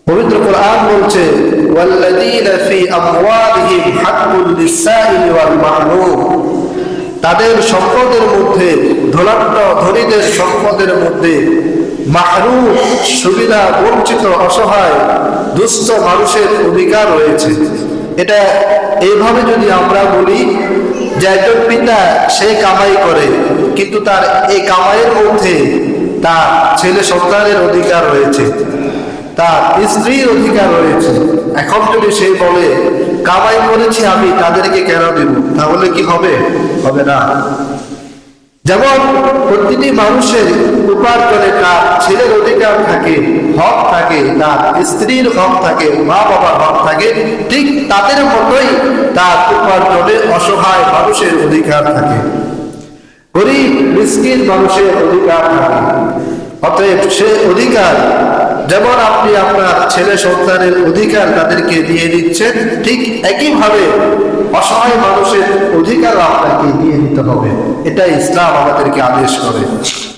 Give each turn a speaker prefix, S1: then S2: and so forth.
S1: পবিত্র কোরআন বলছে ওয়াল্লাযীনা ফী আমওয়ালিহিম হাক্কুল লিস-সাইলি ওয়াল মাহরুম, তাদের সম্পদের মধ্যে, ধনীদের সম্পদের মধ্যে মাহরুম, সুবিধা বঞ্চিত, অসহায়, দুস্থ মানুষের অধিকার রয়েছে। এটা এইভাবে যদি আমরা বলি যে একজন পিতা সে কামাই করে, কিন্তু তার এই কামাইয়ের মধ্যে তার ছেলে সন্তানের অধিকার রয়েছে, তার স্ত্রীর অধিকার রয়েছে। এখন যদি সে বলে কামাই করেছি আমি, তাদেরকে কেন দেব, তাহলে কি হবে? হবে না। যেমন প্রতিটি মানুষের উপার্জনে তার ছেলের অধিকার থাকে, হক থাকে, তার স্ত্রীর হক থাকে, মা বাবার হক থাকে, ঠিক তাদের মতোই তার উপার্জনে অসহায় মানুষের অধিকার থাকে, গরিব মিসকিন মানুষের অধিকার থাকে। অতএব সে অধিকার যেমন আপনি আপনার ছেলে সন্তানের অধিকার তাদেরকে দিয়ে দিচ্ছেন, ঠিক একইভাবে অসহায় মানুষের অধিকার আপনাকে দিয়ে দিতে হবে। এটা ইসলাম আমাদেরকে আদেশ করে।